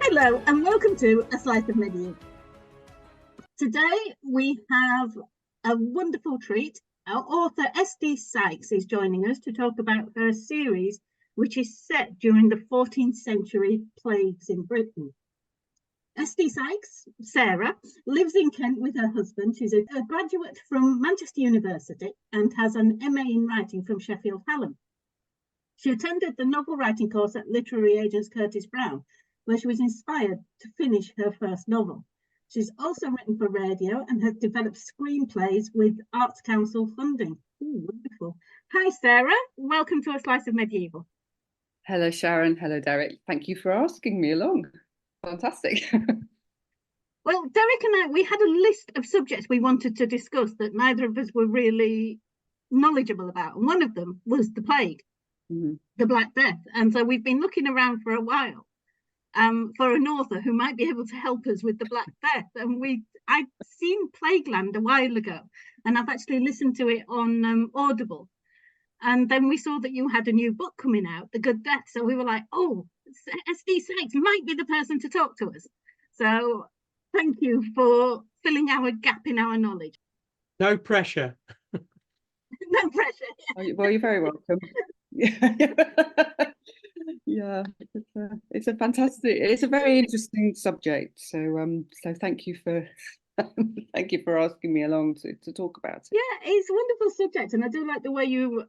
Hello and welcome to A Slice of Medieval. Today we have a wonderful treat. Our author S D Sykes is joining us to talk about her series, which is set during the 14th century plagues in Britain. S D Sykes, Sarah, lives in Kent with her husband. She's a graduate from Manchester University and has an MA in writing from Sheffield Hallam. She attended the novel writing course at Literary Agents Curtis Brown, where she was inspired to finish her first novel. She's also written for radio and has developed screenplays with Arts Council funding. Ooh, wonderful. Hi, Sarah. Welcome to A Slice of Medieval. Hello, Sharon. Hello, Derek. Thank you for asking me along. Fantastic. Well, Derek and I, we had a list of subjects we wanted to discuss that neither of us were really knowledgeable about. And one of them was the plague, the Black Death. And so we've been looking around for a while for an author who might be able to help us with the Black Death. And I'd seen Plagueland a while ago, and I've actually listened to it on Audible. And then we saw that you had a new book coming out, The Good Death. So we were like, oh, S D Sykes might be the person to talk to us. So thank you for filling our gap in our knowledge. No pressure. No pressure. Well, you're very welcome. Yeah, it's a fantastic, it's a very interesting subject. So thank you for thank you for asking me along to talk about it. Yeah, it's a wonderful subject, and I do like the way you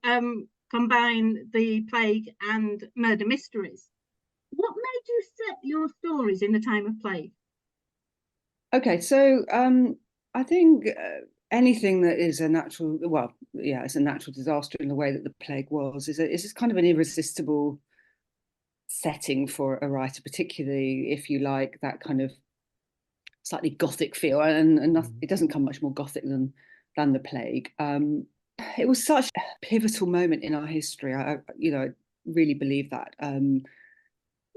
combine the plague and murder mysteries. What made you set your stories in the time of plague? Okay, so I think anything that is a natural, well, yeah, it's a natural disaster in the way that the plague was, is kind of an irresistible setting for a writer, particularly if you like that kind of slightly gothic feel, and it doesn't come much more gothic than the plague. It was such a pivotal moment in our history. I really believe that.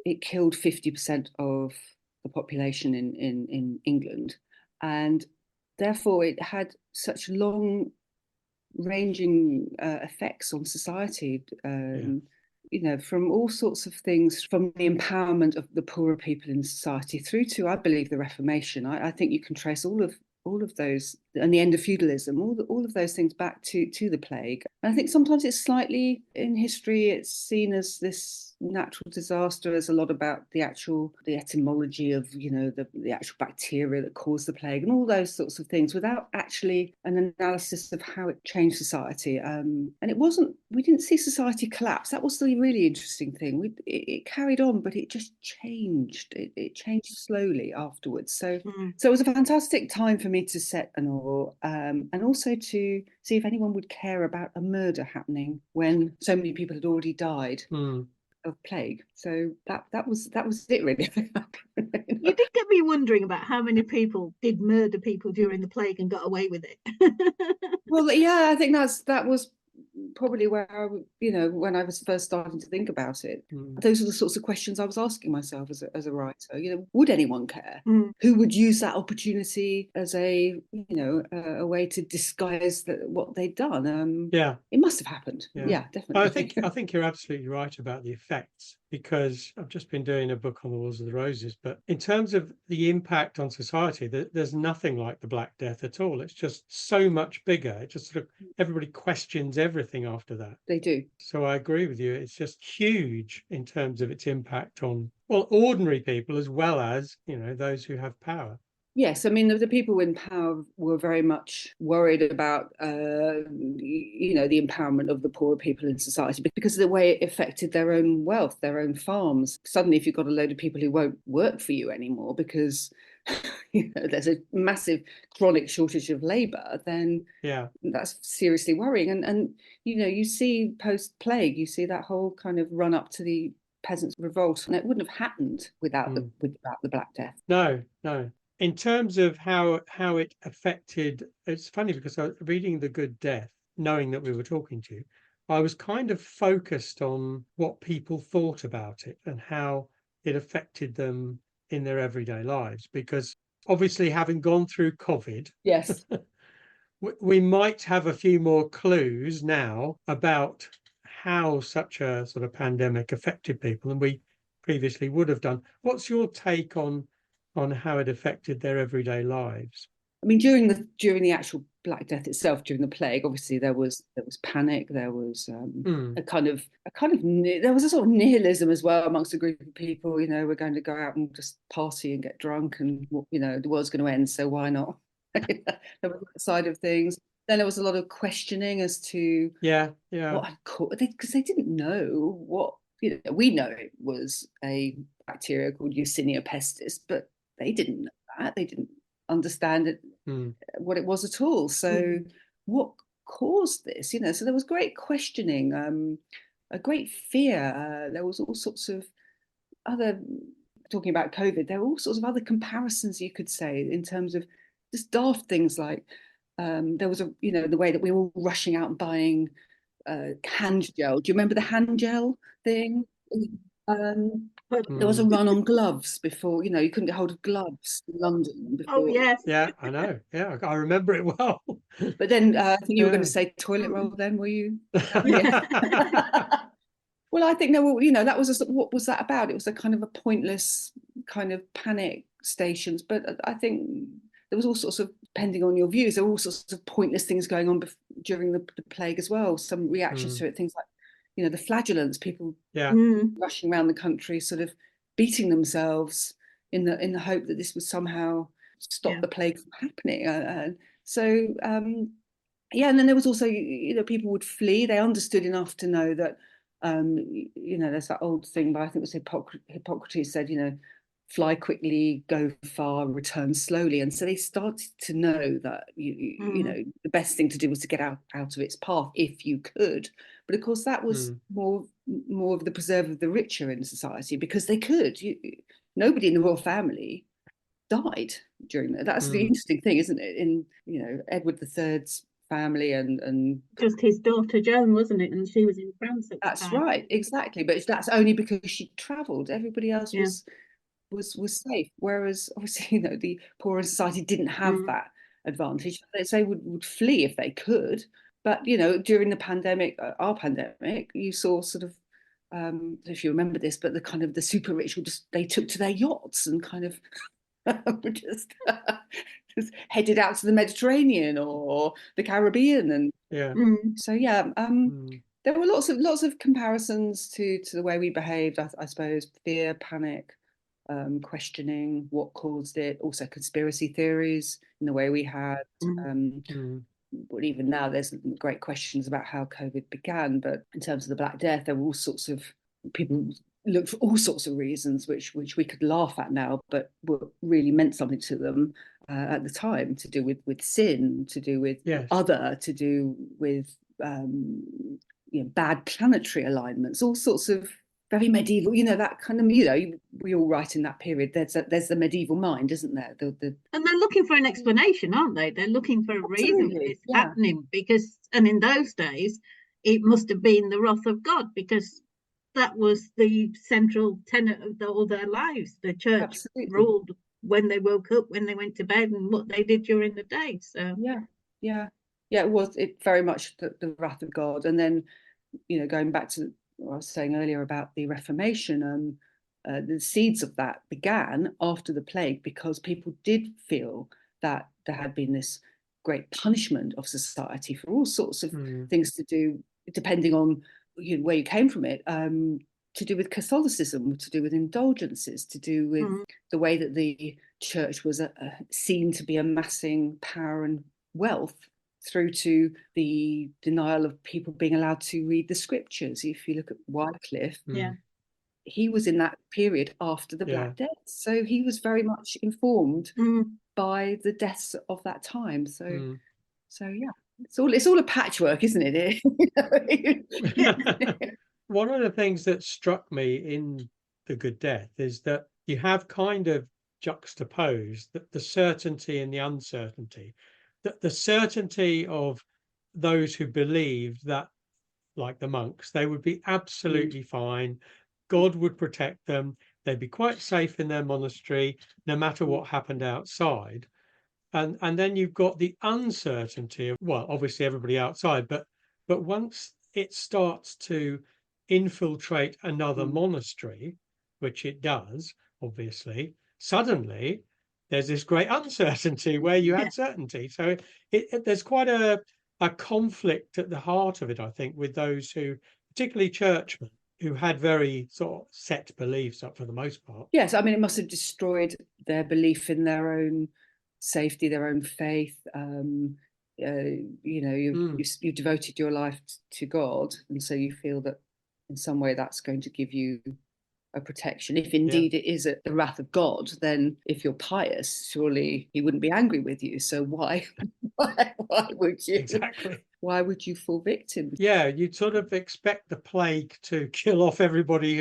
It killed 50% of the population in England, and therefore it had such long ranging effects on society. From all sorts of things, from the empowerment of the poorer people in society through to, I believe, the Reformation. I think you can trace all of those, and the end of feudalism, all of those things back to the plague. And I think sometimes it's slightly, in history, it's seen as this natural disaster. There's a lot about the etymology of, the actual bacteria that caused the plague and all those sorts of things, without actually an analysis of how it changed society. And we didn't see society collapse. That was the really interesting thing. It carried on, but it just changed. It changed slowly afterwards. So it was a fantastic time for me to set a novel, and also to see if anyone would care about a murder happening when so many people had already died of plague. So that was it, really. You did get me wondering about how many people did murder people during the plague and got away with it. Well, yeah, I think that was probably where when I was first starting to think about it, those are the sorts of questions I was asking myself as a writer. Would anyone care? Who would use that opportunity as a way to disguise what they'd done? It must have happened. Yeah, definitely. I think you're absolutely right about the effects, because I've just been doing a book on the Wars of the Roses, but in terms of the impact on society, there's nothing like the Black Death at all. It's just so much bigger. It just sort of, everybody questions everything after that. They do. So I agree with you. It's just huge in terms of its impact on, well, ordinary people as well as, those who have power. Yes, I mean, the people in power were very much worried about, the empowerment of the poorer people in society, because of the way it affected their own wealth, their own farms. Suddenly, if you've got a load of people who won't work for you anymore because there's a massive chronic shortage of labour, then that's seriously worrying. And you see post-plague, you see that whole kind of run up to the peasants' revolt, and it wouldn't have happened without the Black Death. No. In terms of how it affected, it's funny because I was reading The Good Death, knowing that we were talking to you, I was kind of focused on what people thought about it and how it affected them in their everyday lives, because obviously having gone through COVID, yes, we might have a few more clues now about how such a sort of pandemic affected people than we previously would have done. What's your take on how it affected their everyday lives? I mean, during the actual Black Death itself, during the plague, obviously there was panic. There was a kind of there was a sort of nihilism as well amongst a group of people. We're going to go out and just party and get drunk, and the world's going to end, so why not? There was that side of things. Then there was a lot of questioning as to what had caused, because they didn't know what. We know it was a bacteria called Yersinia pestis, but they didn't know that. They didn't understand it, what it was at all. So what caused this? So there was great questioning, a great fear. There was all sorts of other, talking about COVID, there were all sorts of other comparisons you could say in terms of just daft things like there was the way that we were all rushing out and buying hand gel. Do you remember the hand gel thing? There was a run on gloves before, you couldn't get hold of gloves in London before. Oh, yes. Yeah, I know. Yeah, I remember it well. But then I think you were going to say toilet roll then, were you? Well, I think, that was what was that about? It was a kind of a pointless kind of panic stations. But I think there was all sorts of, depending on your views, there were all sorts of pointless things going on during the plague as well. Some reactions to it, things like, the flagellants, people rushing around the country, sort of beating themselves in the hope that this would somehow stop the plague from happening. And then there was also, people would flee. They understood enough to know that, there's that old thing, but I think it was Hippocrates said, fly quickly, go far, return slowly. And so they started to know that the best thing to do was to get out of its path if you could. But of course, that was more of the preserve of the richer in society, because they could. Nobody in the royal family died during that. That's the interesting thing, isn't it? In Edward III's family and just his daughter Joan, wasn't it? And she was in France at the time. That's right, exactly. But that's only because she travelled. Everybody else was safe, whereas obviously the poorer society didn't have that advantage. They would flee if they could, but during the pandemic, our pandemic, you saw sort of if you remember this, but the kind of the super rich they took to their yachts and kind of just headed out to the Mediterranean or the Caribbean, and so there were lots of comparisons to the way we behaved. I suppose fear, panic, questioning what caused it, also conspiracy theories in the way we had. But even now, there's great questions about how COVID began. But in terms of the Black Death, there were all sorts of people looked for all sorts of reasons, which we could laugh at now, but really meant something to them at the time, to do with sin, to do with other, to do with bad planetary alignments, all sorts of very medieval, that kind of, we all write in that period. There's the medieval mind, isn't there? And they're looking for an explanation, aren't they? They're looking for a reason for this happening, and in those days, it must have been the wrath of God, because that was the central tenet of all their lives. The church ruled when they woke up, when they went to bed, and what they did during the day. So it very much the wrath of God. And then, going back to what I was saying earlier about the Reformation, the seeds of that began after the plague, because people did feel that there had been this great punishment of society for all sorts of things to do, depending on where you came from it, to do with Catholicism, to do with indulgences, to do with the way that the church was seen to be amassing power and wealth, through to the denial of people being allowed to read the scriptures. If you look at Wycliffe, he was in that period after the Black Death, so he was very much informed by the deaths of that time. So yeah, it's all a patchwork, isn't it? One of the things that struck me in The Good Death is that you have kind of juxtaposed the certainty and the uncertainty. The certainty of those who believed that, like the monks, they would be absolutely fine. God would protect them. They'd be quite safe in their monastery, no matter what happened outside. And then you've got the uncertainty of, well, obviously everybody outside, but once it starts to infiltrate another monastery, which it does, obviously, suddenly there's this great uncertainty where you had certainty. So there's quite a conflict at the heart of it, I think, with those who, particularly churchmen, who had very sort of set beliefs up for the most part. Yes, I mean, it must have destroyed their belief in their own safety, their own faith. You devoted your life to God, and so you feel that in some way that's going to give you a protection. If indeed it is the wrath of God, then if you're pious, surely he wouldn't be angry with you. So why would you? Exactly. Why would you fall victim? Yeah, you'd sort of expect the plague to kill off everybody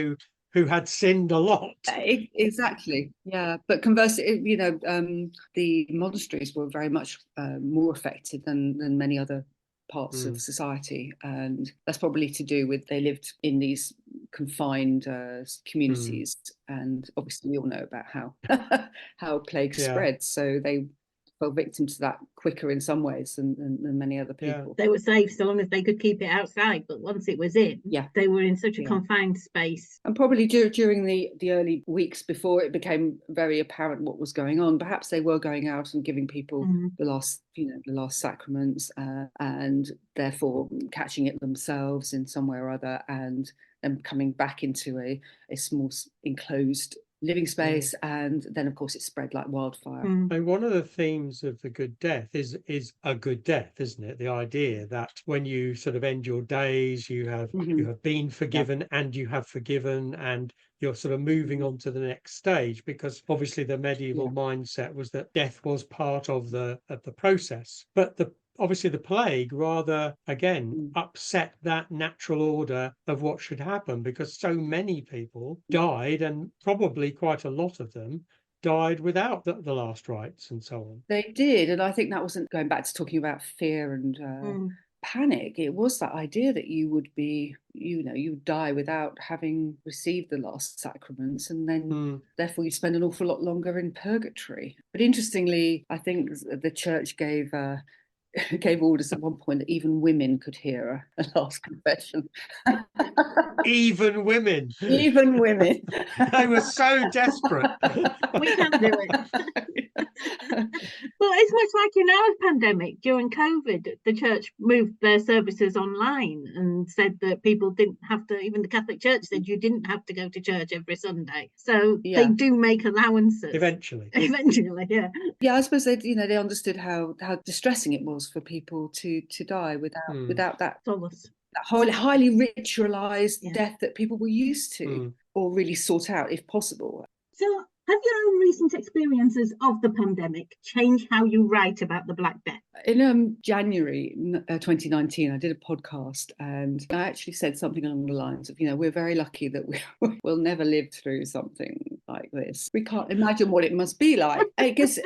who had sinned a lot. Exactly. Yeah, but conversely, the monasteries were very much more affected than many other parts of society, and that's probably to do with they lived in these confined communities, and obviously we all know about how plague spreads, so they fell victim to that quicker in some ways than many other people. They were safe so long as they could keep it outside, but once it was in, they were in such a confined space. And probably during the early weeks before it became very apparent what was going on, perhaps they were going out and giving people the last sacraments, and therefore catching it themselves in some way or other, and then coming back into a small enclosed living space, and then of course it spread like wildfire. And one of the themes of The Good Death is a good death, isn't it? The idea that when you sort of end your days, you have been forgiven, and you have forgiven, and you're sort of moving on to the next stage, because obviously the medieval mindset was that death was part of the process. But obviously the plague rather, again, upset that natural order of what should happen, because so many people died, and probably quite a lot of them died without the last rites and so on. They did, and I think that wasn't going back to talking about fear and panic. It was that idea that you would be, you die without having received the last sacraments, and then therefore you spend an awful lot longer in purgatory. But interestingly, I think the church gave orders at one point that even women could hear a last confession. Even women. Even women. They were so desperate. We can do it. Well, it's much like in our pandemic during COVID, the church moved their services online and said that people didn't have to, even the Catholic Church said you didn't have to go to church every Sunday. So they do make allowances. Eventually, yeah. Yeah, I suppose they understood how distressing it was for people to die without that solace, that highly ritualized death that people were used to, or really sought out if possible. So have your own recent experiences of the pandemic changed how you write about the Black Death? In January 2019, I did a podcast, and I actually said something along the lines of, we're very lucky that we'll never live through something like this. We can't imagine what it must be like. I guess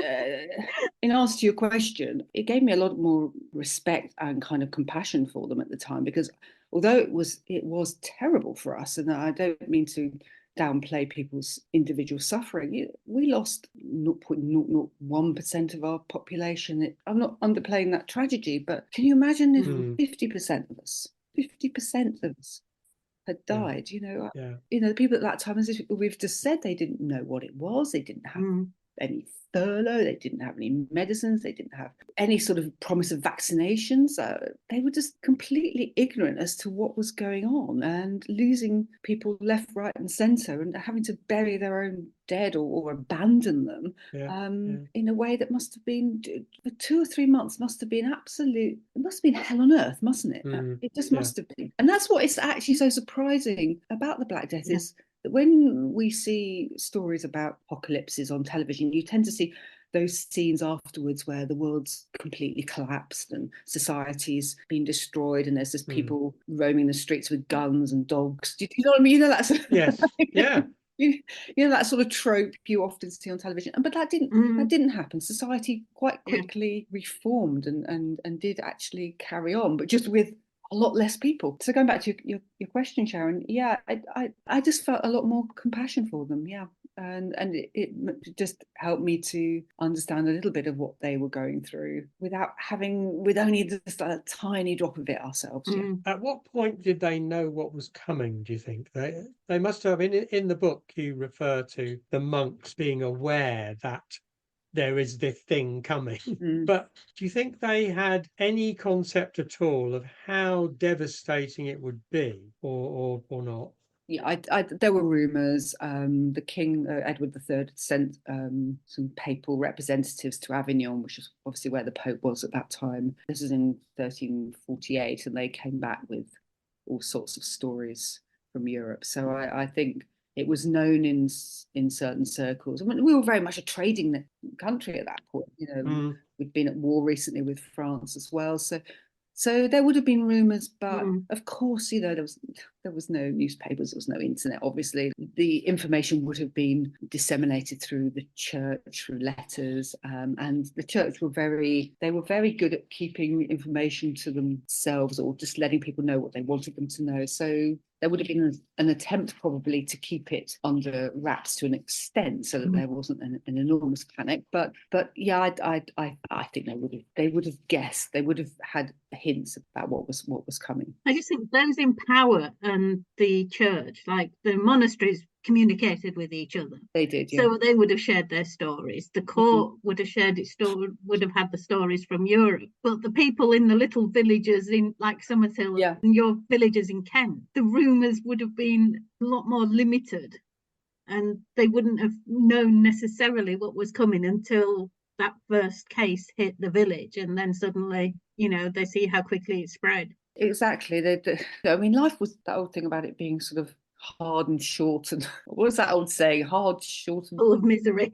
in answer to your question, it gave me a lot more respect and kind of compassion for them at the time, because although it was terrible for us, and I don't mean to downplay people's individual suffering, we lost 0.001% of our population. I'm not underplaying that tragedy, but can you imagine if 50% of us had died? The people at that time, as we've just said, they didn't know what it was. They didn't have any furlough, they didn't have any medicines, they didn't have any sort of promise of vaccinations. They were just completely ignorant as to what was going on, and losing people left, right and centre, and having to bury their own dead or abandon them in a way that must have been, for 2 or 3 months, must have been it must have been hell on earth, mustn't it? It just must have been. And that's what is actually so surprising about the Black Death, is when we see stories about apocalypses on television, you tend to see those scenes afterwards where the world's completely collapsed and society's been destroyed, and there's just people roaming the streets with guns and dogs. Do you know what I mean? That's yes, yeah. You know, that sort of trope you often see on television, but that didn't happen. Society quite quickly reformed and did actually carry on, but just with a lot less people. So going back to your question, Sharon, I just felt a lot more compassion for them, and it just helped me to understand a little bit of what they were going through with only just a tiny drop of it ourselves. At what point did they know what was coming, do you think? They must have, in the book you refer to the monks being aware that there is this thing coming. But do you think they had any concept at all of how devastating it would be, or not? Yeah, there were rumours. The king, Edward III, sent some papal representatives to Avignon, which is obviously where the Pope was at that time. This was in 1348, and they came back with all sorts of stories from Europe. So I think it was known in certain circles. I mean, we were very much a trading country at that point. We'd been at war recently with France as well. So there would have been rumours, but of course, there was no newspapers, there was no internet. Obviously, the information would have been disseminated through the church, through letters, and the church were very good at keeping information to themselves, or just letting people know what they wanted them to know. So there would have been an attempt probably to keep it under wraps to an extent, so that there wasn't an enormous panic. But yeah, I think they would have guessed. They would have had hints about what was coming. I just think those in power and the church, like the monasteries, communicated with each other. They did, yeah. So they would have shared their stories. The court would have shared would have had the stories from Europe. But the people in the little villages in like Summershill and your villages in Kent, the rumours would have been a lot more limited, and they wouldn't have known necessarily what was coming until that first case hit the village, and then suddenly, they see how quickly it spread. Exactly. I mean, life was that old thing about it being sort of hard and short, and what was that old saying? Hard, short, and full of misery.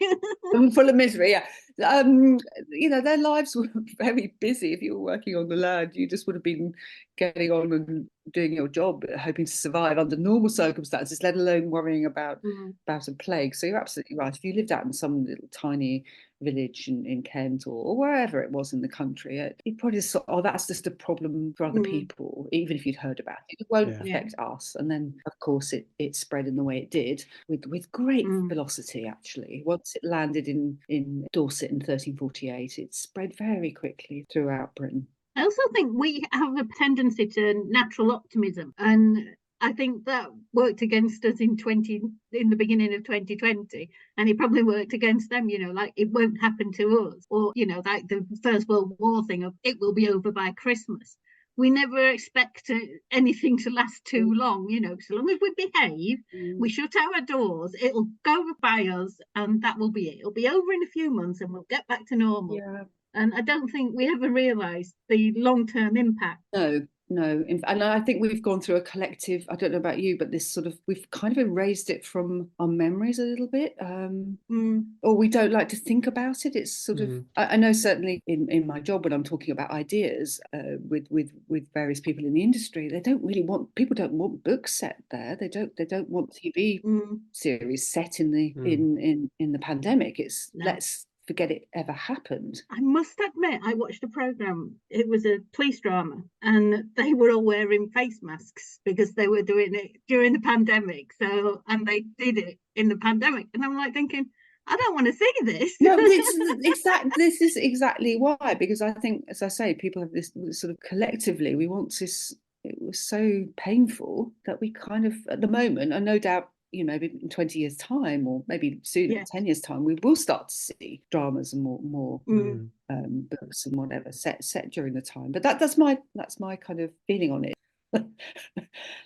Full of misery. Yeah. Their lives were very busy. If you were working on the land, you just would have been getting on and doing your job, hoping to survive under normal circumstances, let alone worrying about a plague. So you're absolutely right. If you lived out in some little tiny village in Kent or wherever it was in the country, you'd probably just thought, oh, that's just a problem for other people, even if you'd heard about it. It won't affect us. And then, of course, it spread in the way it did with great velocity, actually. Once it landed in Dorset in 1348, it spread very quickly throughout Britain. I also think we have a tendency to natural optimism, and I think that worked against us in the beginning of 2020, and it probably worked against them, like it won't happen to us, or like the First World War thing of it will be over by Christmas. We never expect anything to last too long, so long as we behave, we shut our doors, it'll go by us, and that will be it. It'll be over in a few months and we'll get back to normal. Yeah. And I don't think we ever realised the long-term impact. No. And I think we've gone through a collective, I don't know about you, but this sort of, we've kind of erased it from our memories a little bit. Or we don't like to think about it. It's sort of, I know certainly in my job when I'm talking about ideas with various people in the industry, people don't want books set there. They don't want TV series set in the pandemic. Let's forget it ever happened. I must admit, I watched a programme. It was a police drama, and they were all wearing face masks because they were doing it during the pandemic. And they did it in the pandemic, and I'm like thinking, I don't want to see this. No, this is exactly why. Because I think, as I say, people have this sort of collectively. We want this. It was so painful that we kind of, at the moment, and no doubt, maybe in 20 years' time, or maybe sooner, 10 years' time, we will start to see dramas and more books and whatever set during the time. But that's my kind of feeling on it.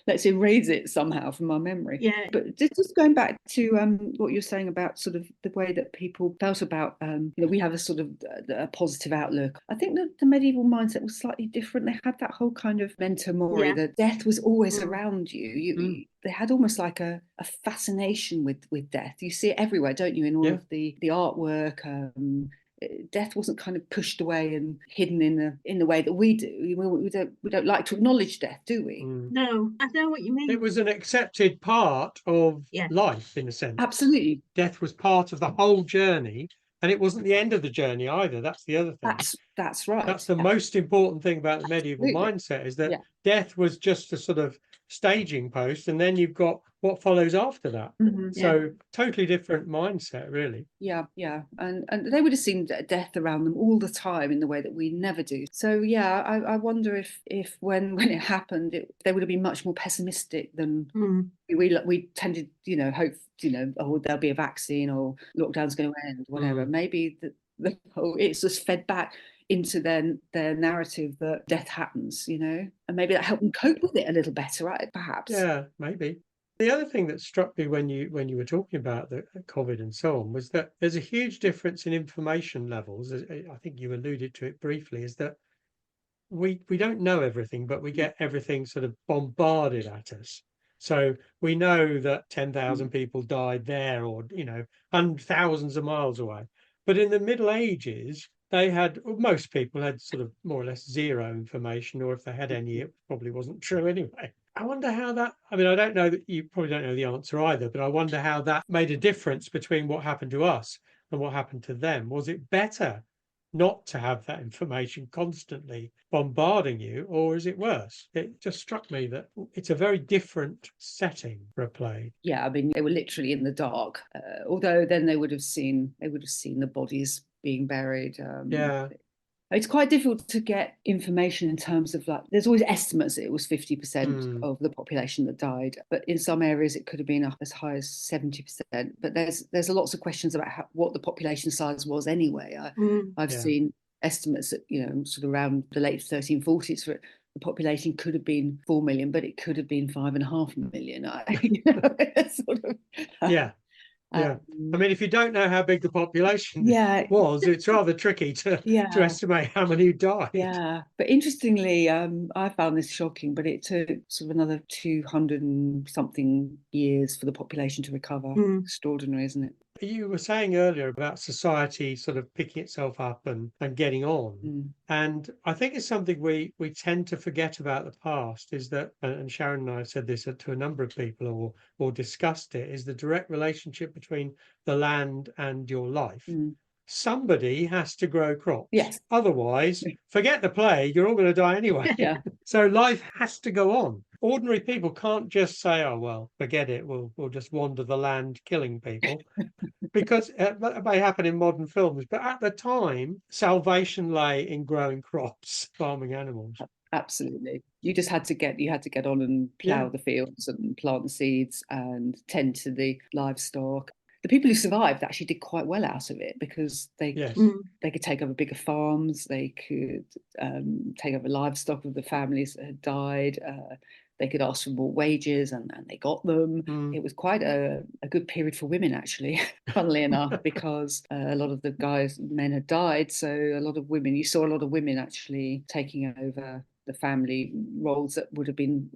let's erase it somehow from our memory. Yeah. But just going back to what you're saying about sort of the way that people felt about, we have a sort of a positive outlook. I think that the medieval mindset was slightly different. They had that whole kind of memento mori, that death was always around you. They had almost like a fascination with death. You see it everywhere, don't you, in all of the artwork. Death wasn't kind of pushed away and hidden in the way that we do. We don't like to acknowledge death, do we? No, I know what you mean. It was an accepted part of life, in a sense. Absolutely. Death was part of the whole journey, and it wasn't the end of the journey either. That's the other thing. That's right. That's the most important thing about the medieval mindset, is that death was just a sort of staging post, and then you've got what follows after that. So totally different mindset, really. Yeah. And they would have seen death around them all the time in the way that we never do. So I wonder if when it happened, they would have been much more pessimistic than we tended, hope, oh, there'll be a vaccine, or lockdown's going to end, whatever. Maybe it's just fed back into their narrative that death happens, and maybe that helped them cope with it a little better, right? Perhaps. Yeah, maybe. The other thing that struck me when you were talking about the COVID and so on was that there's a huge difference in information levels. I think you alluded to it briefly, is that we don't know everything, but we get everything sort of bombarded at us. So we know that 10,000 people died there, or, thousands of miles away. But in the Middle Ages, most people had sort of more or less zero information, or if they had any, it probably wasn't true anyway. I wonder how I don't know, that you probably don't know the answer either, but I wonder how that made a difference between what happened to us and what happened to them. Was it better not to have that information constantly bombarding you, or is it worse? It just struck me that it's a very different setting for a play. Yeah, I mean, they were literally in the dark, although then they would have seen the bodies being buried. It's quite difficult to get information in terms of, like, there's always estimates that it was 50% of the population that died, but in some areas it could have been up as high as 70%. But there's lots of questions about what the population size was anyway. I've seen estimates that, sort of around the late 1340s for the population could have been 4 million, but it could have been 5.5 million. Sort of. Yeah. I mean, if you don't know how big the population was, it's rather tricky to estimate how many died. Yeah, but interestingly, I found this shocking, but it took sort of another 200 and something years for the population to recover. Extraordinary, isn't it? You were saying earlier about society sort of picking itself up and getting on. And I think it's something we tend to forget about the past, is that, and Sharon and I have said this to a number of people, or discussed it, is the direct relationship between the land and your life. Somebody has to grow crops. Yes. Otherwise, forget the plague, you're all going to die anyway. Yeah. So life has to go on. Ordinary people can't just say, oh, well, forget it, we'll just wander the land killing people. Because that may happen in modern films, but at the time, salvation lay in growing crops, farming animals. Absolutely. You had to get on and plough the fields and plant the seeds and tend to the livestock. The people who survived actually did quite well out of it, because they could take over bigger farms, they could take over livestock of the families that had died. They could ask for more wages, and they got them. It was quite a good period for women, actually, funnily enough, because a lot of the men had died. So you saw a lot of women actually taking over the family roles that would have been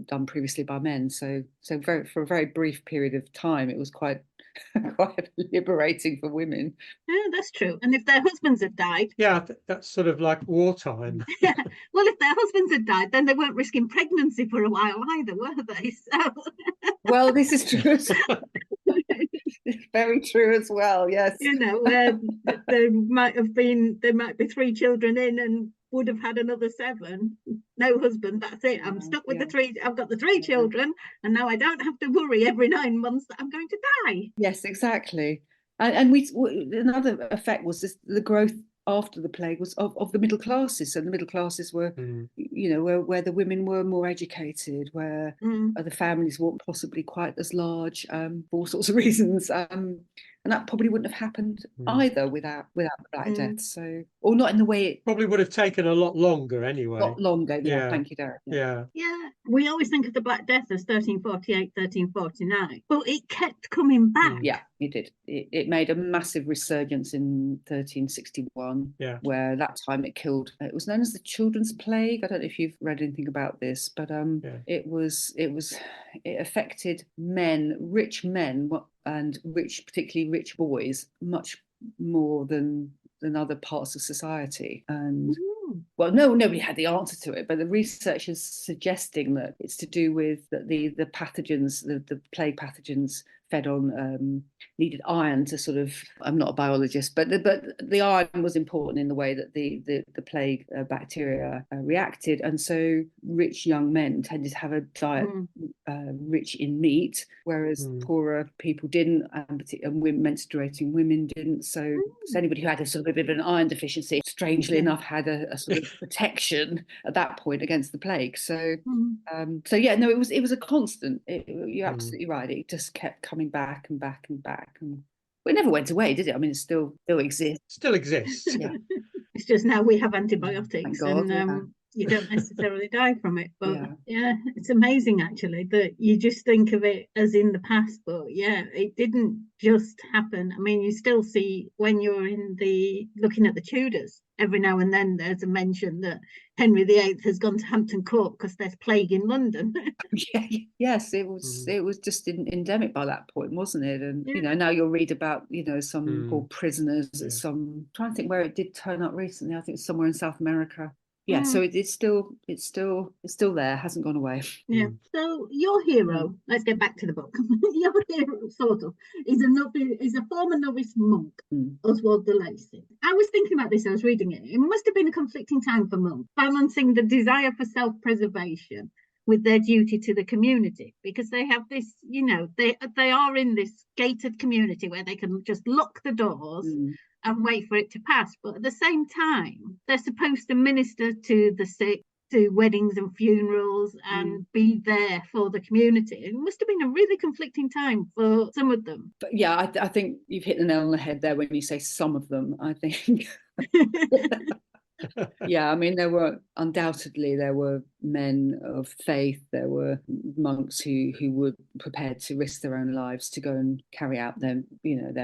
done previously by men. So for a very brief period of time, it was quite liberating for women. Yeah, that's true. And if their husbands had died, that's sort of like wartime. Well, if their husbands had died, then they weren't risking pregnancy for a while either, were they? So well, this is true. It's very true as well. Yes. There might be 3 children in and would have had another 7. No husband, that's it. I'm stuck with the 3. I've got the 3 children, and now I don't have to worry every 9 months that I'm going to die. Yes, exactly. And another effect was the growth after the plague was of the middle classes. So the middle classes were, where the women were more educated, where the families weren't possibly quite as large, for all sorts of reasons. and that probably wouldn't have happened either without the Black Death. So, or not in the way it probably would have taken a lot longer anyway. got longer. Yeah, thank you, Derek. Yeah. We always think of the Black Death as 1348, 1349, but it kept coming back. Yeah, it did. It made a massive resurgence in 1361, where that time it killed. It was known as the Children's Plague. I don't know if you've read anything about this, but it affected men, rich men, and particularly rich boys, much more than other parts of society. And well, nobody had the answer to it, but the research is suggesting that it's to do with the pathogens, the plague pathogens fed on needed iron to sort of. I'm not a biologist, but the iron was important in the way that the plague bacteria reacted, and so rich young men tended to have a diet rich in meat, whereas poorer people didn't, and menstruating women didn't. So anybody who had a sort of a bit of an iron deficiency, strangely enough, had a sort of protection at that point against the plague. So it was a constant. You're absolutely right. It just kept coming back and back and back, and it never went away, did it? I mean, it still exists. Still exists. Yeah. It's just now we have antibiotics, God, and you don't necessarily die from it. But it's amazing actually that you just think of it as in the past, but it didn't just happen. I mean, you still see when you're looking at the Tudors, every now and then there's a mention that Henry VIII has gone to Hampton Court because there's plague in London. Yes, it was just endemic by that point, wasn't it? And now you'll read about some poor prisoners at some. I'm trying to think where it did turn up recently. I think it's somewhere in South America. So it's still there, hasn't gone away. So your hero, let's get back to the book. Your hero sort of is a former novice monk, Oswald de Lacy. I was thinking about this, I was reading it. It must have been a conflicting time for monks, balancing the desire for self-preservation with their duty to the community, because they have this, they are in this gated community where they can just lock the doors and wait for it to pass. But at the same time, they're supposed to minister to the sick, to weddings and funerals, and be there for the community. It must have been a really conflicting time for some of them. But I think you've hit the nail on the head there when you say some of them. I think I mean, there were men of faith, there were monks who were prepared to risk their own lives to go and carry out their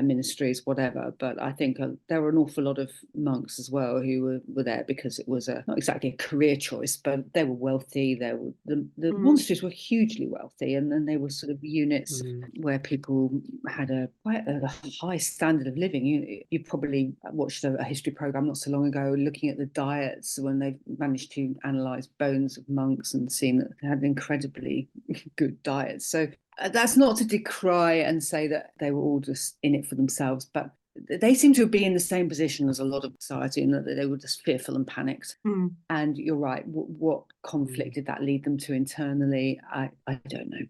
ministries, whatever. But I think there were an awful lot of monks as well who were there because it was not exactly a career choice, but they were wealthy. The monasteries were hugely wealthy, and then they were sort of units where people had quite a high standard of living. You probably watched a history program not so long ago looking at the diets when they managed to analyse bones of monks and seen that they had incredibly good diets. So that's not to decry and say that they were all just in it for themselves, but they seem to be in the same position as a lot of society in that they were just fearful and panicked. And you're right, what conflict did that lead them to internally? I don't know.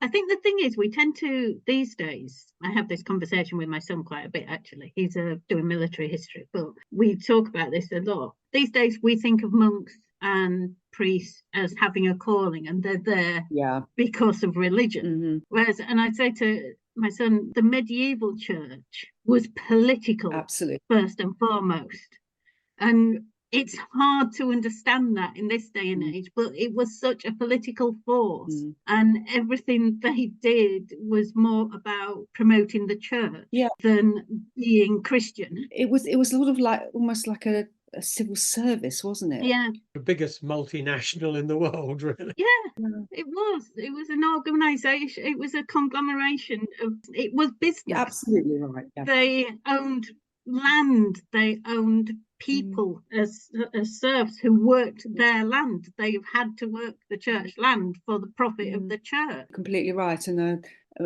I think the thing is, we tend to, these days, I have this conversation with my son quite a bit, actually. He's doing military history, but we talk about this a lot. These days, we think of monks and priests as having a calling, and they're there because of religion. Whereas, and I'd say to my son, the medieval church was political, absolutely, first and foremost. And it's hard to understand that in this day and age, but it was such a political force, and everything they did was more about promoting the church than being Christian. It was sort of like almost like a civil service, wasn't it? Yeah. The biggest multinational in the world, really. Yeah, it was. It was an organisation. It was a conglomeration of. It was business. You're absolutely right. Yeah. They owned land. They owned people as serfs who worked their land. They had to work the church land for the profit of the church. Completely right. And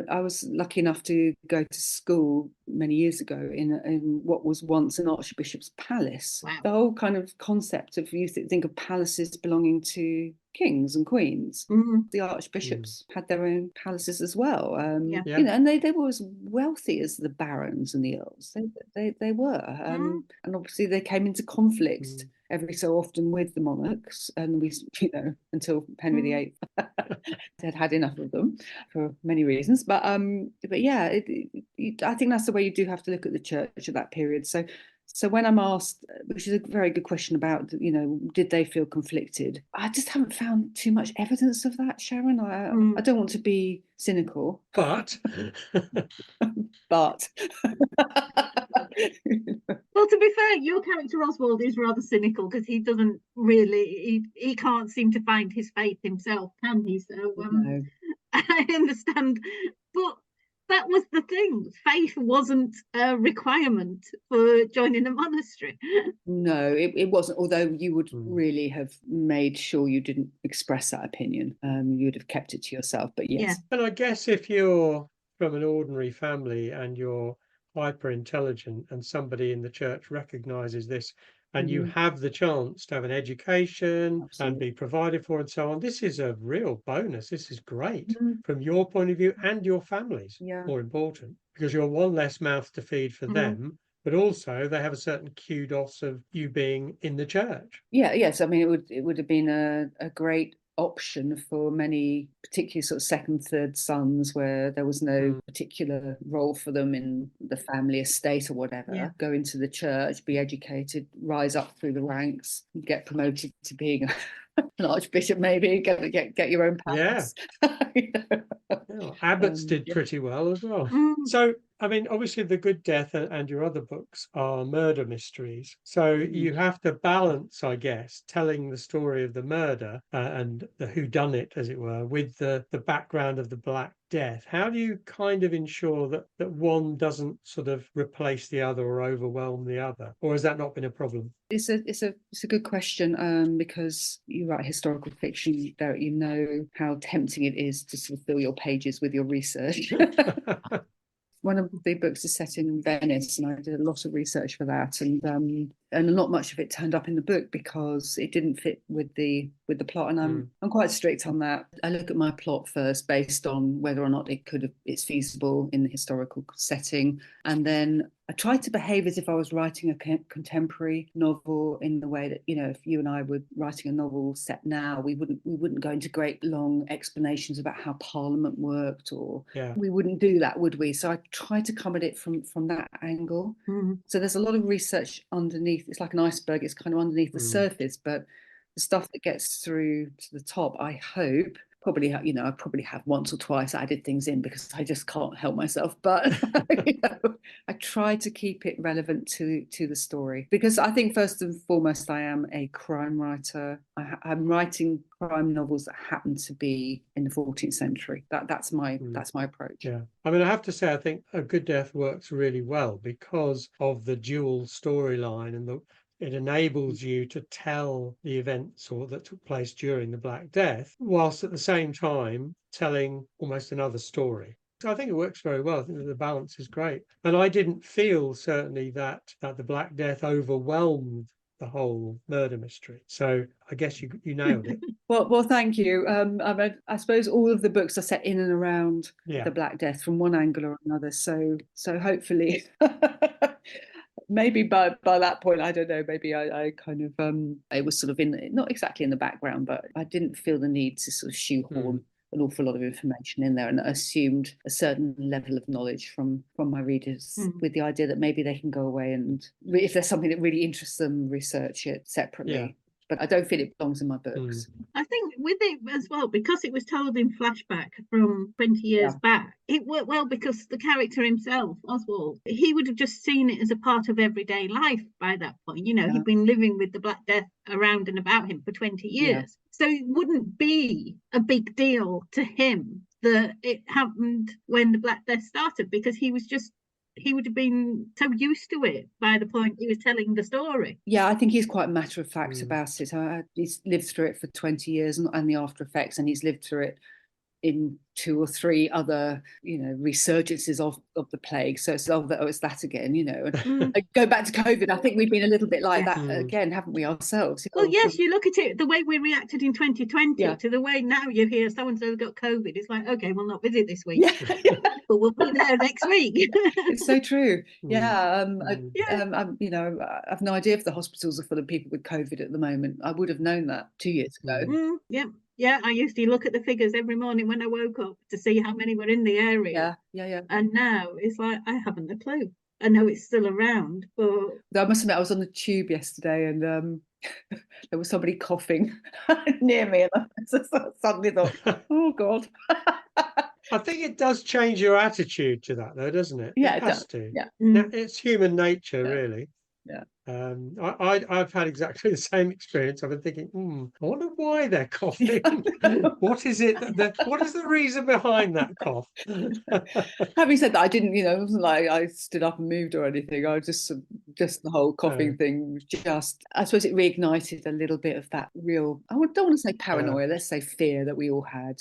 I was lucky enough to go to school many years ago in what was once an archbishop's palace. Wow. The whole kind of concept of, you think of palaces belonging to kings and queens. Mm. The archbishops had their own palaces as well. Yeah. You know, and they were as wealthy as the barons and the earls. They were, and obviously they came into conflict every so often with the monarchs, and we, you know, until Henry VIII had enough of them for many reasons. But yeah, I think that's the way you do have to look at the church at that period. So when I'm asked, which is a very good question about, you know, did they feel conflicted? I just haven't found too much evidence of that, Sharon. I don't want to be cynical, but well, to be fair, your character Oswald is rather cynical because he doesn't really, he can't seem to find his faith himself, can he? So no. I understand, but that was the thing. Faith wasn't a requirement for joining a monastery. No, it wasn't. Although you would really have made sure you didn't express that opinion. You would have kept it to yourself. But yes. Yeah. And I guess if you're from an ordinary family and you're hyper intelligent and somebody in the church recognizes this, and you have the chance to have an education and be provided for and so on, this is a real bonus. This is great from your point of view and your family's. More important, because you're one less mouth to feed for them, but also they have a certain kudos of you being in the church. Yes. I mean, it would have been a great option for many, particularly sort of second, third sons, where there was no particular role for them in the family estate or whatever. Go into the church, be educated, rise up through the ranks, get promoted to being an archbishop, maybe get your own palace. You know? Abbots did pretty well as well. So, I mean, obviously The Good Death and your other books are murder mysteries. So you have to balance, I guess, telling the story of the murder and the whodunit, as it were, with the background of the Black Death. How do you kind of ensure that one doesn't sort of replace the other or overwhelm the other? Or has that not been a problem? It's a good question, because you write historical fiction, you know how tempting it is to sort of fill your pages with your research. One of the books is set in Venice, and I did a lot of research for that, and not much of it turned up in the book because it didn't fit with the plot, and I'm quite strict on that. I look at my plot first based on whether or not it's feasible in the historical setting, and then I tried to behave as if I was writing a contemporary novel, in the way that, you know, if you and I were writing a novel set now, we wouldn't go into great long explanations about how Parliament worked, or we wouldn't do that, would we? So I tried to come at it from that angle. So there's a lot of research underneath. It's like an iceberg. It's kind of underneath the surface, but the stuff that gets through to the top, I hope. Probably, you know, I probably have once or twice added things in because I just can't help myself. But you know, I try to keep it relevant to the story, because I think first and foremost I am a crime writer. I'm writing crime novels that happen to be in the 14th century. That's my approach. Yeah, I mean, I have to say, I think A Good Death works really well because of the dual storyline, and it enables you to tell the events that took place during the Black Death, whilst at the same time telling almost another story. So I think it works very well. I think that the balance is great. And I didn't feel certainly that the Black Death overwhelmed the whole murder mystery. So I guess you nailed it. Well, thank you. I suppose all of the books are set in and around the Black Death from one angle or another. So hopefully... Maybe by that point, I don't know, maybe I kind of it was sort of not exactly in the background, but I didn't feel the need to sort of shoehorn an awful lot of information in there, and assumed a certain level of knowledge from my readers, with the idea that maybe they can go away and, if there's something that really interests them, research it separately. But I don't feel it belongs in my books. I think with it as well, because it was told in flashback from 20 years back, it worked well because the character himself, Oswald, he would have just seen it as a part of everyday life by that point. You know, he'd been living with the Black Death around and about him for 20 years. So it wouldn't be a big deal to him that it happened when the Black Death started, because he would have been so used to it by the point he was telling the story. Yeah, I think he's quite matter of fact about it. He's lived through it for 20 years and the after effects, and he's lived through it in 2 or 3 other, resurgences of the plague. So it's it's that again, And go back to COVID. I think we've been a little bit like that again, haven't we, ourselves? Well, yes, you look at it, the way we reacted in 2020 to the way now you hear so-and-so got COVID. It's like, okay, we'll not visit this week, but we'll be there next week. It's so true. I've no idea if the hospitals are full of people with COVID at the moment. I would have known that 2 years ago. Yeah, I used to look at the figures every morning when I woke up to see how many were in the area. Yeah. And now it's like, I haven't a clue. I know it's still around, but I must admit, I was on the tube yesterday and there was somebody coughing near me, and I suddenly thought, oh God. I think it does change your attitude to that, though, doesn't it? Yeah, it has does. to. Yeah. It's human nature, really. Yeah. I've had exactly the same experience. I've been thinking, I wonder why they're coughing. What is it? What is the reason behind that cough? Having said that, I didn't, it wasn't like I stood up and moved or anything. I just the whole coughing thing was just, I suppose it reignited a little bit of that real, I don't want to say paranoia, let's say fear that we all had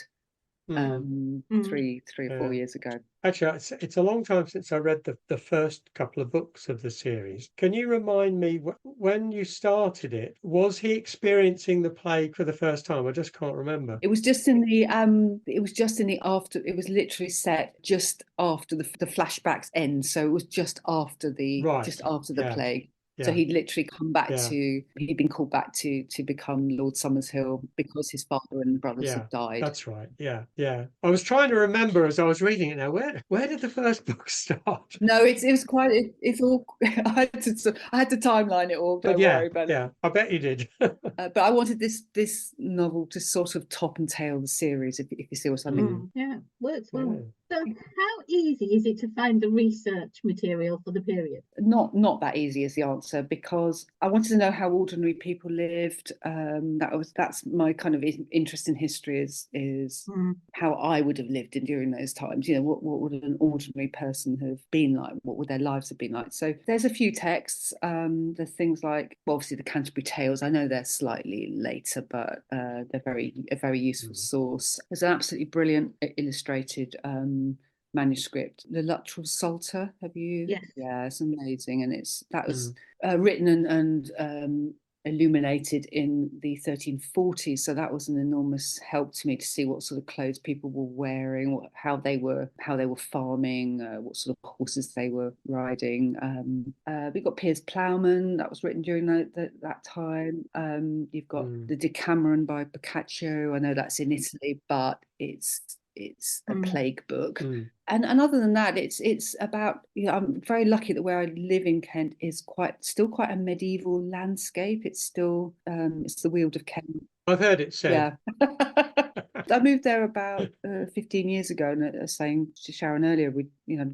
3 or 4 years ago. Actually, it's a long time since I read the first couple of books of the series. Can you remind me, when you started it, was he experiencing the plague for the first time? I just can't remember. It was just in the after. It was literally set just after the flashbacks end. So it was just after the plague. So he'd literally come back he'd been called back to become Lord Summershill because his father and brothers had died. That's right. Yeah. I was trying to remember as I was reading it now, where did the first book start? No, it was quite, it's all, I had to timeline it all, don't worry about it. Yeah, I bet you did. But I wanted this novel to sort of top and tail the series, if you see what I mean. Yeah, works well. So how easy is it to find the research material for the period? Not that easy is the answer, because I wanted to know how ordinary people lived. That's my kind of interest in history is how I would have lived during those times. What would an ordinary person have been like? What would their lives have been like? So there's a few texts. There's things like, well, obviously the Canterbury Tales. I know they're slightly later, but they're a very useful source. There's an absolutely brilliant illustrated manuscript, the Luttrell Psalter. Have you? Yes. Yeah, it's amazing, and that was written and illuminated in the 1340s. So that was an enormous help to me to see what sort of clothes people were wearing, how they were farming, what sort of horses they were riding. We got Piers Plowman, that was written during that time. You've got the Decameron by Boccaccio. I know that's in Italy, but it's a plague book. And other than that, it's about, I'm very lucky that where I live in Kent is still quite a medieval landscape. It's still it's the Weald of Kent. I've heard it said. Yeah. I moved there about 15 years ago, and I was saying to Sharon earlier, we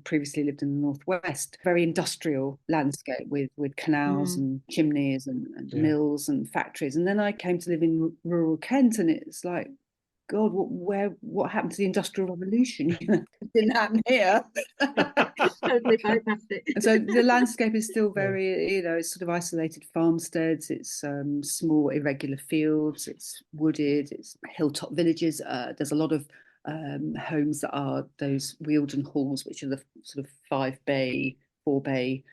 previously lived in the northwest, very industrial landscape with canals and chimneys and mills and factories. And then I came to live in rural Kent, and it's like, God, what happened to the Industrial Revolution? It didn't happen here. Totally bypassed it. And so the landscape is still very, it's sort of isolated farmsteads. It's small, irregular fields. It's wooded. It's hilltop villages. There's a lot of homes that are those Wealden halls, which are the sort of 4-bay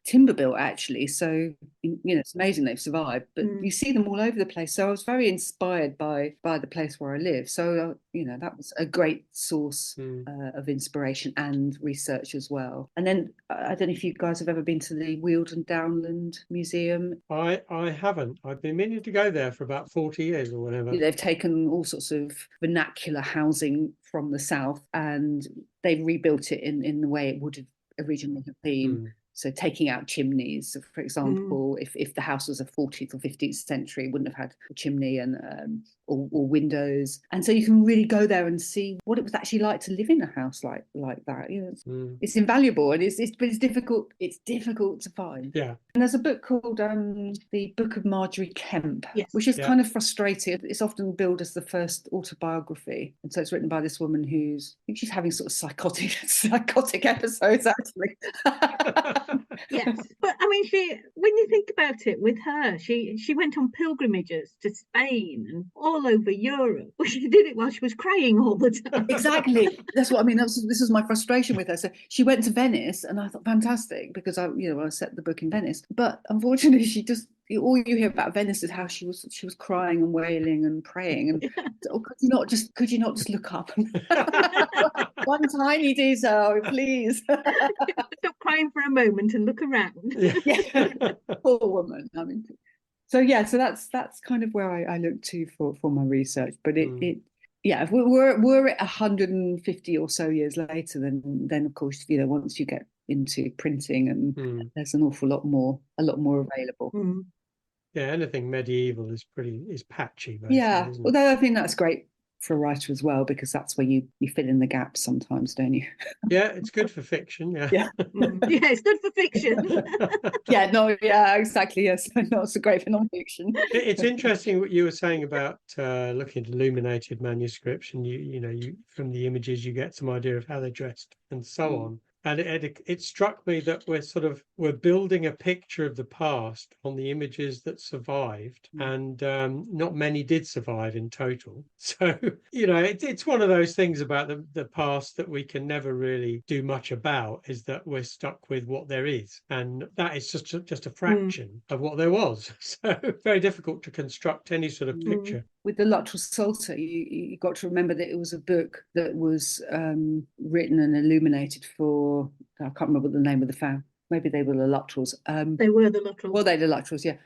timber built, actually. So it's amazing they've survived, but you see them all over the place. So I was very inspired by the place where I live. So that was a great source of inspiration and research as well. And then I don't know if you guys have ever been to the Wealden Downland Museum. I haven't. I've been meaning to go there for about 40 years or whatever. They've taken all sorts of vernacular housing from the south and they've rebuilt it in the way it would have originally have been. So taking out chimneys, for example, if the house was a 14th or 15th century, it wouldn't have had a chimney and or windows. And so you can really go there and see what it was actually like to live in a house like that. It's invaluable, and it's difficult. It's difficult to find. Yeah. And there's a book called The Book of Marjorie Kemp, which is kind of frustrating. It's often billed as the first autobiography, and so it's written by this woman I think she's having sort of psychotic episodes actually. Yes, but I mean, when you think about it, with her, she went on pilgrimages to Spain and all over Europe. Well, she did it while she was crying all the time. Exactly. That's what I mean. This is my frustration with her. So she went to Venice, and I thought fantastic because I set the book in Venice. But unfortunately, she just all you hear about Venice is how she was crying and wailing and praying. And oh, could you not just look up? One tiny detail, please. Stop crying for a moment and look around. Yeah. Poor woman. I mean, so that's kind of where I look to for my research. But if we're at 150 or so years later, then of course, once you get into printing and there's an awful lot more available. Yeah, anything medieval is patchy, basically, yeah, isn't it? Although I think that's great for a writer as well, because that's where you fill in the gaps sometimes, don't you? Yeah, it's good for fiction. Yeah. Yeah, it's good for fiction. Exactly. Yes, not so great for non-fiction. It's interesting what you were saying about looking at illuminated manuscripts, and you from the images you get some idea of how they're dressed and so on. And it struck me that we're building a picture of the past on the images that survived, and not many did survive in total. So it's one of those things about the past that we can never really do much about, is that we're stuck with what there is, and that is just a fraction of what there was. So very difficult to construct any sort of picture. With the Luttrell Psalter, you got to remember that it was a book that was written and illuminated for, I can't remember the name of the family. Maybe they were the Luttrells. They were the Luttrells. Well, they the Luttrells, yeah.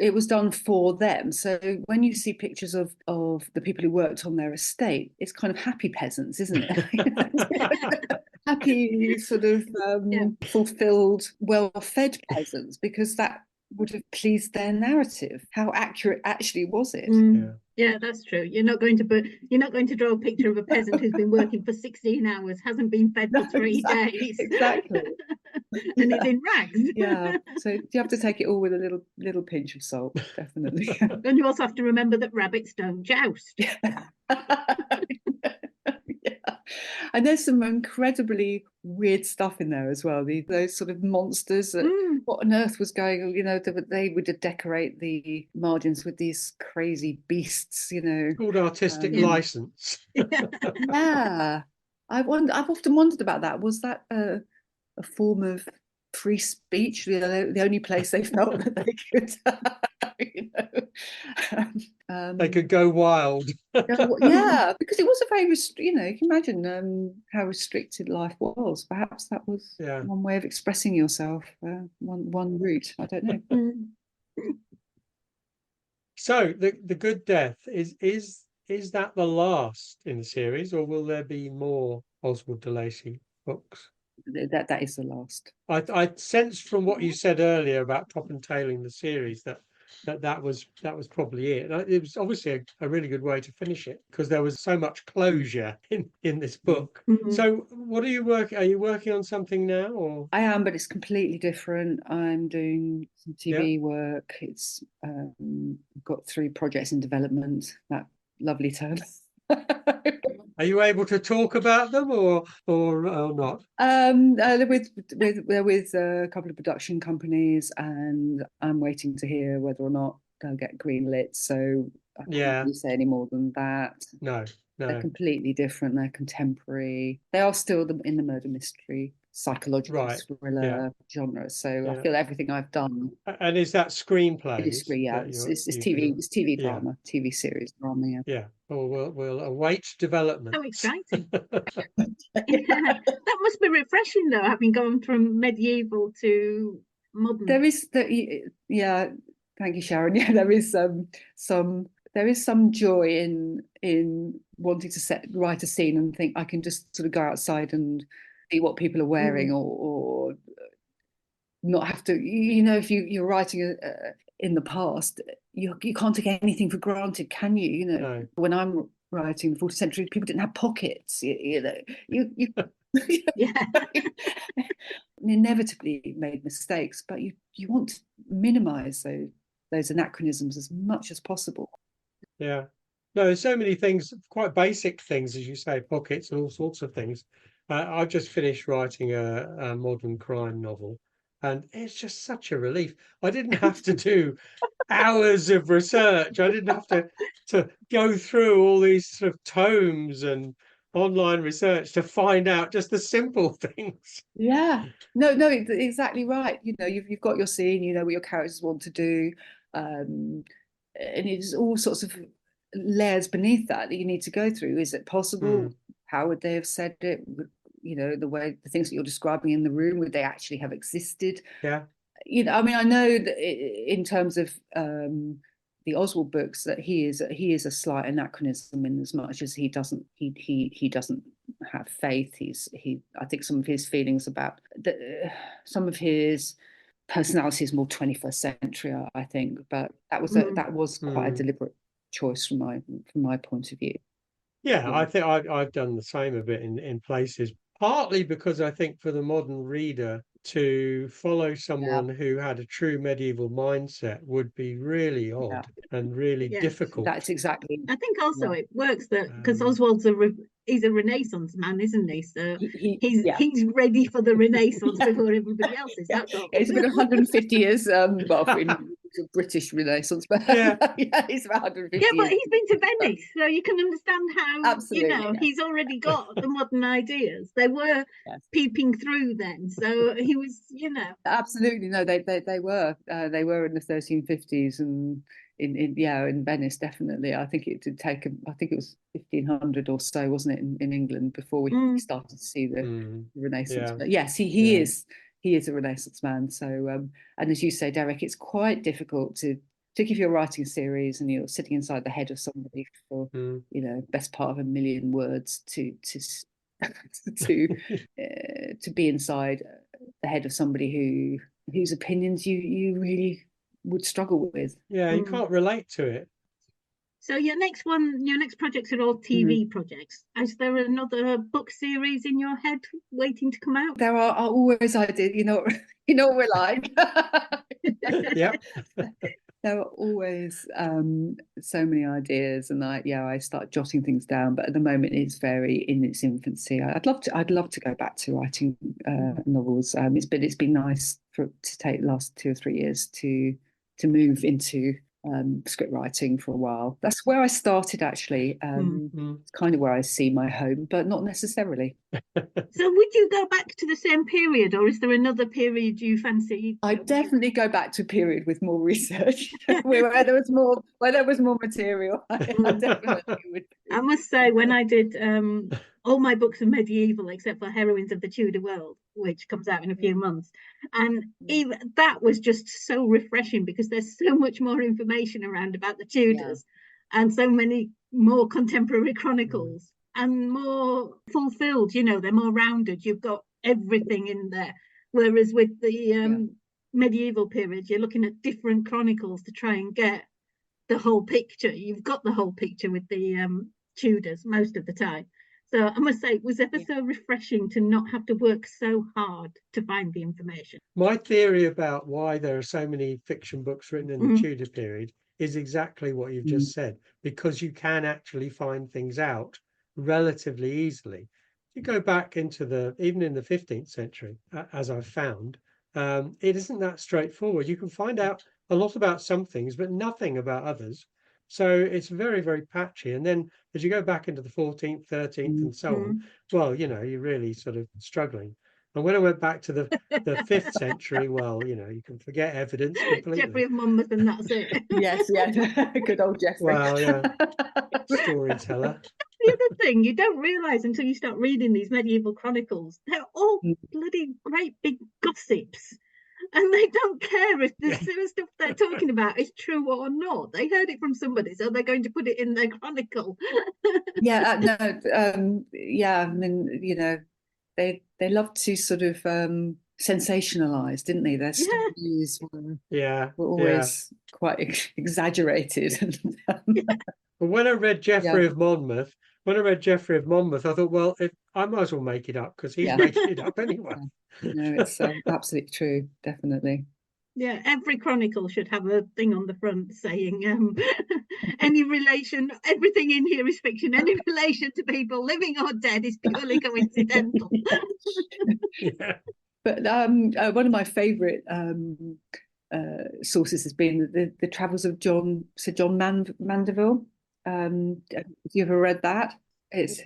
It was done for them. So when you see pictures of the people who worked on their estate, it's kind of happy peasants, isn't it? Happy, sort of fulfilled, well-fed peasants, because that would have pleased their narrative. How accurate actually was it? Yeah, that's true. You're not going to draw a picture of a peasant who's been working for 16 hours, hasn't been fed for 3 days. Exactly. And is in rags. Yeah. So you have to take it all with a little pinch of salt, definitely. And you also have to remember that rabbits don't joust. And there's some incredibly weird stuff in there as well. Those sort of monsters. What on earth was going on? They would decorate the margins with these crazy beasts. Called artistic license. Yeah. I've often wondered about that. Was that a form of free speech? The only place they felt that they could. They could go wild. Yeah, because it was a very you can imagine how restricted life was. Perhaps that was one way of expressing yourself, one route. I don't know. So the Good Death is that the last in the series, or will there be more Oswald de Lacy books? That is the last. I sensed from what you said earlier about top and tailing the series that was probably it. It was obviously a really good way to finish it, because there was so much closure in this book. So what are you working on something now, or? I am, but it's completely different. I'm doing some TV work. It's got 3 projects in development. That lovely term. Are you able to talk about them or not? They're with a couple of production companies, and I'm waiting to hear whether or not they'll get greenlit. So I can't really say any more than that. No. They're completely different. They're contemporary. They are still in the murder mystery, psychological thriller genre. So I feel everything I've done. And is that screenplay? It is screen, yeah. It's TV. It's TV drama, TV series drama. Yeah. Yeah. Well, we'll await development. How exciting! That must be refreshing, though, having gone from medieval to modern. There is Thank you, Sharon. Yeah, there is some joy in wanting to write a scene and think I can just sort of go outside and see what people are wearing, or not have to. If you're writing in the past, you can't take anything for granted, can you? No. When I'm writing the 14th century, people didn't have pockets. You inevitably made mistakes, but you want to minimize those anachronisms as much as possible. Yeah. No, there's so many things, quite basic things, as you say, pockets and all sorts of things. I've just finished writing a modern crime novel, And it's just such a relief. I didn't have to do hours of research. I didn't have to go through all these sort of tomes and online research to find out just the simple things. Yeah, no, exactly right. You know, you've got your scene, you know what your characters want to do, and it's all sorts of layers beneath that you need to go through. Is it possible? How would they have said it? You know, the things that you're describing in the room, would they actually have existed? Yeah. You know, I mean, I know that in terms of the Oswald books, that he is a slight anachronism in as much as he doesn't have faith. I think some of his feelings about some of his personality is more 21st century, I think, but that was quite a deliberate choice from my point of view. Yeah, I think I've done the same a bit in places, partly because I think for the modern reader to follow someone who had a true medieval mindset would be really odd and really difficult. That's exactly. I think also it works that because Oswald's he's a Renaissance man, isn't he? So he's ready for the Renaissance before everybody else is. That's all. It's been 150 years. Well, in British Renaissance, but he's about 150. Yeah, but he's been to Venice, so you can understand how. Absolutely, he's already got the modern ideas. They were peeping through then, so he was, Absolutely, no, they were in the 1350s and. In Venice, definitely. I think it did take. I think it was 1500 or so, wasn't it, in England before we started to see the Renaissance. But yes, he is a Renaissance man. So, and as you say, Derek, it's quite difficult to if you're writing a series and you're sitting inside the head of somebody for best part of 1 million words to be inside the head of somebody whose opinions you really would struggle with. Yeah, you can't relate to it. So your next projects are all TV projects. Is there another book series in your head waiting to come out? There are always ideas. You know what we're like. Yeah. There are always so many ideas, and I start jotting things down. But at the moment, it's very in its infancy. I'd love to go back to writing novels. It's been nice to take the last 2 or 3 years to move into script writing for a while. That's where I started, actually. It's kind of where I see my home, but not necessarily. So would you go back to the same period, or is there another period you fancy? I'd definitely go back to a period with more research, where there was more material. I definitely would. I must say, when I did all my books of medieval, except for Heroines of the Tudor World, which comes out in a few months, and even that was just so refreshing because there's so much more information around about the Tudors and so many more contemporary chronicles and more fulfilled. They're more rounded. You've got everything in there, whereas with the medieval period, you're looking at different chronicles to try and get the whole picture. You've got the whole picture with the Tudors most of the time. So I must say, it was ever so refreshing to not have to work so hard to find the information. My theory about why there are so many fiction books written in the Tudor period is exactly what you've just said, because you can actually find things out relatively easily. If you go back into even in the 15th century, as I've found, it isn't that straightforward. You can find out a lot about some things, but nothing about others. So it's very, very patchy. And then as you go back into the 14th, 13th, and so on, well, you're really sort of struggling. And when I went back to the 5th century, well, you can forget evidence completely. Geoffrey of Monmouth, and that's it. Yes, good old Geoffrey. Well, yeah, storyteller. The other thing you don't realise until you start reading these medieval chronicles, they're all bloody great big gossips. And they don't care if the stuff they're talking about is true or not. They heard it from somebody, so they're going to put it in their chronicle. I mean, they love to sort of sensationalise, didn't they? Their stories were always quite exaggerated. But when I read Geoffrey of Monmouth, I thought, well, I might as well make it up because he's making it up anyway. No, it's absolutely true, definitely. Yeah, every chronicle should have a thing on the front saying any relation, everything in here is fiction, any relation to people living or dead is purely coincidental. But one of my favourite sources has been the travels of Sir John Mandeville. Have you ever read that? It's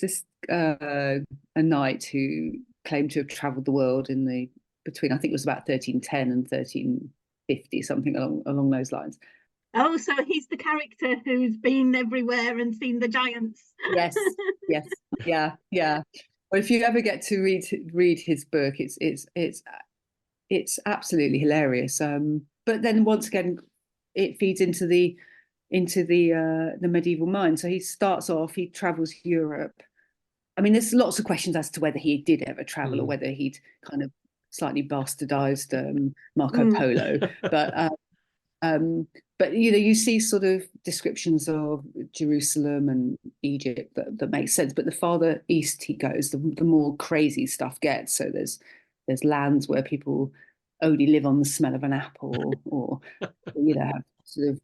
this a knight who claimed to have travelled the world between, I think it was about 1310 and 1350, something along those lines. Oh, so he's the character who's been everywhere and seen the giants. Yes, yeah. Well, if you ever get to read his book, it's absolutely hilarious. But then once again, it feeds into the medieval mind. So he starts off, he travels Europe. I mean, there's lots of questions as to whether he did ever travel or whether he'd kind of slightly bastardized Marco Polo. But you see sort of descriptions of Jerusalem and Egypt that makes sense. But the farther east he goes, the more crazy stuff gets. So there's lands where people only live on the smell of an apple, or have sort of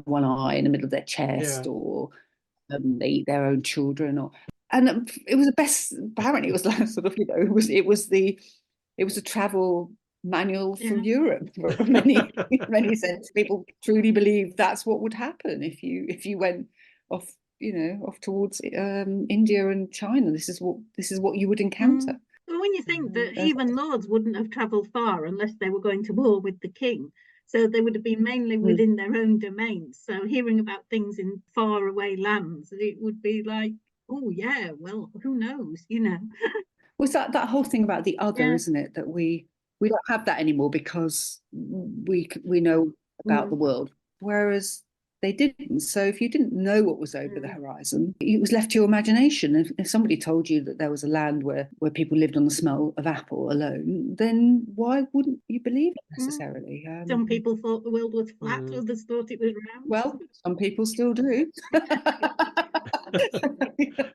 one eye in the middle of their chest, or they eat their own children, and it was the best. Apparently, it was like sort of it was a travel manual for Europe for many sense. People truly believe that's what would happen if you went off towards India and China. This is what you would encounter. Well, when you think that even lords wouldn't have travelled far unless they were going to war with the king, so they would have been mainly within their own domains. So hearing about things in far away lands, it would be like, oh yeah, well, who knows, Was that whole thing about the other, isn't it? That we don't have that anymore because we know about the world, whereas they didn't. So if you didn't know what was over the horizon, it was left to your imagination. If somebody told you that there was a land where people lived on the smell of apple alone, then why wouldn't you believe it necessarily? Some people thought the world was flat, others thought it was round. Well, some people still do.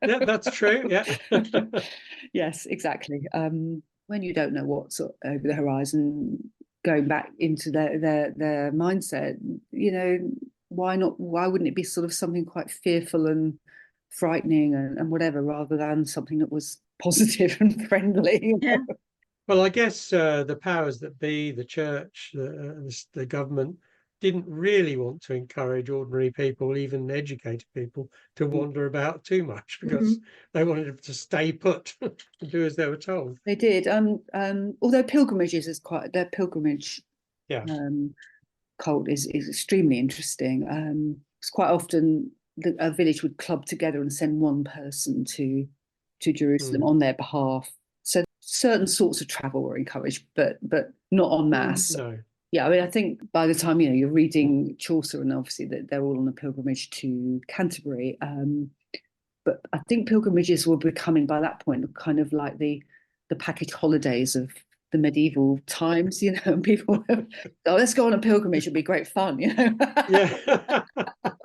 Yeah, that's true. Yeah. Yes, exactly. When you don't know what's over the horizon, going back into their mindset, why not? Why wouldn't it be sort of something quite fearful and frightening and whatever, rather than something that was positive and friendly? Yeah. Well, I guess the powers that be, the church, the government, didn't really want to encourage ordinary people, even educated people, to wander about too much because they wanted them to stay put and do as they were told. They did. Although pilgrimages their pilgrimage cult is extremely interesting. It's quite often a village would club together and send one person to Jerusalem on their behalf. So certain sorts of travel were encouraged, but not en masse. No. Yeah, I mean, I think by the time you're reading Chaucer, and obviously that they're all on a pilgrimage to Canterbury, but I think pilgrimages were becoming by that point kind of like the package holidays of the medieval times, and people let's go on a pilgrimage, it'll be great fun, Yeah.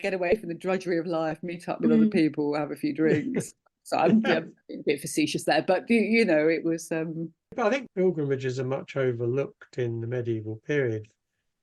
Get away from the drudgery of life, meet up with other people, have a few drinks. So I'm a bit facetious there, but it was But I think pilgrimages are much overlooked in the medieval period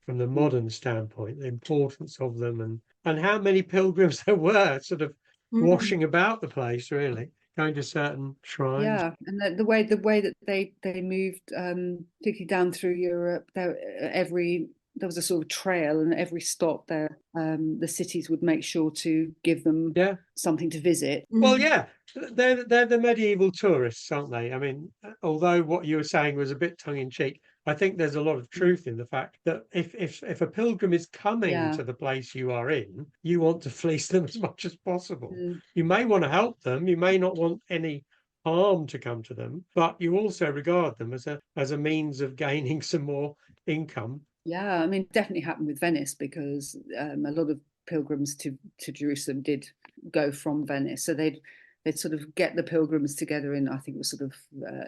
from the modern standpoint, the importance of them and how many pilgrims there were sort of washing about the place, really, going to certain shrines. Yeah, and the way that they moved, particularly down through Europe, there was a sort of trail, and every stop there, the cities would make sure to give them something to visit. Well, yeah, they're the medieval tourists, aren't they? I mean, although what you were saying was a bit tongue-in-cheek, I think there's a lot of truth in the fact that if a pilgrim is coming to the place you are in, you want to fleece them as much as possible. You may want to help them, you may not want any harm to come to them, but you also regard them as a means of gaining some more income. Yeah, I mean, it definitely happened with Venice, because a lot of pilgrims to Jerusalem did go from Venice. So they'd sort of get the pilgrims together in, I think it was sort of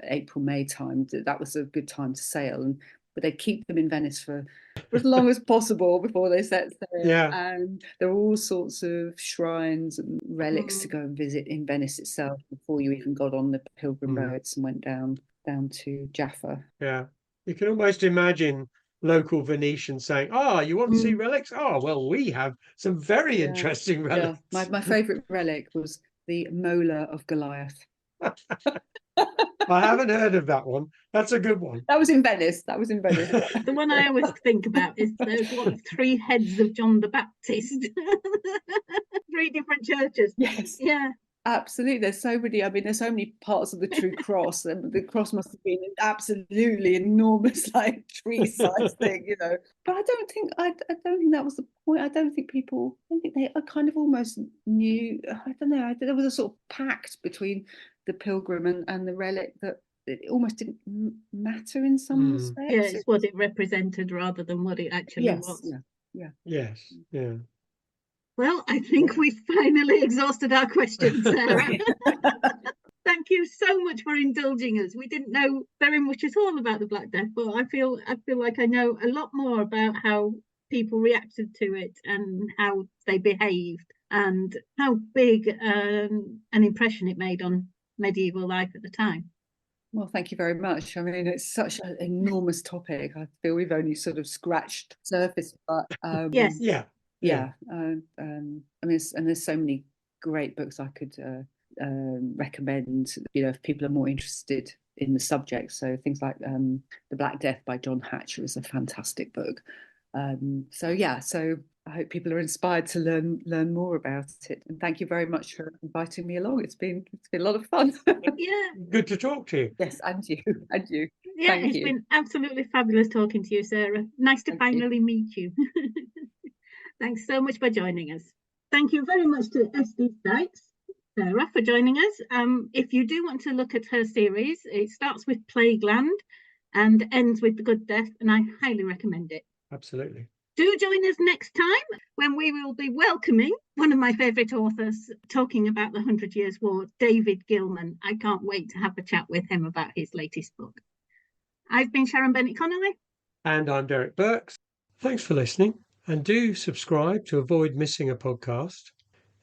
April, May time. That was a good time to sail. But they'd keep them in Venice for as long as possible before they set sail. Yeah. And there were all sorts of shrines and relics to go and visit in Venice itself before you even got on the pilgrim boats and went down to Jaffa. Yeah. You can almost imagine local Venetians saying, you want to see relics? Well, we have some very interesting relics. Yeah. My favourite relic was the molar of Goliath. I haven't heard of that one. That's a good one. That was in Venice. That was in Venice. The one I always think about is those three heads of John the Baptist. 3 different churches. Yes. Yeah. Absolutely. There's so many parts of the true cross, and the cross must have been an absolutely enormous, like tree-sized thing, you know. But I don't think that was the point. I don't think they kind of almost knew. I don't know. There was a sort of pact between the pilgrim and the relic that it almost didn't matter in some respects. Yeah, it's what it represented rather than what it actually was. Yes. Yeah. Well, I think we've finally exhausted our questions, Sarah. Thank you so much for indulging us. We didn't know very much at all about the Black Death, but I feel like I know a lot more about how people reacted to it and how they behaved and how big an impression it made on medieval life at the time. Well, thank you very much. I mean, it's such an enormous topic. I feel we've only sort of scratched the surface, but yes. Yeah. I mean, and there's so many great books I could recommend, you know, if people are more interested in the subject. So things like The Black Death by John Hatcher is a fantastic book. So I hope people are inspired to learn more about it. And thank you very much for inviting me along. It's been a lot of fun. Yeah. Good to talk to you. Yes, and you. Yeah, Thank you. Been absolutely fabulous talking to you, Sarah. Nice to finally meet you. Thanks so much for joining us. Thank you very much to S D Sykes, Sarah, for joining us. If you do want to look at her series, it starts with Plagueland and ends with The Good Death, and I highly recommend it. Absolutely. Do join us next time when we will be welcoming one of my favourite authors talking about the 100 Years' War, David Gilman. I can't wait to have a chat with him about his latest book. I've been Sharon Bennett Connolly. And I'm Derek Birks. Thanks for listening, and do subscribe to avoid missing a podcast.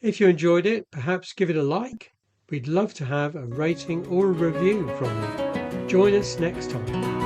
If you enjoyed it, perhaps give it a like. We'd love to have a rating or a review from you. Join us next time.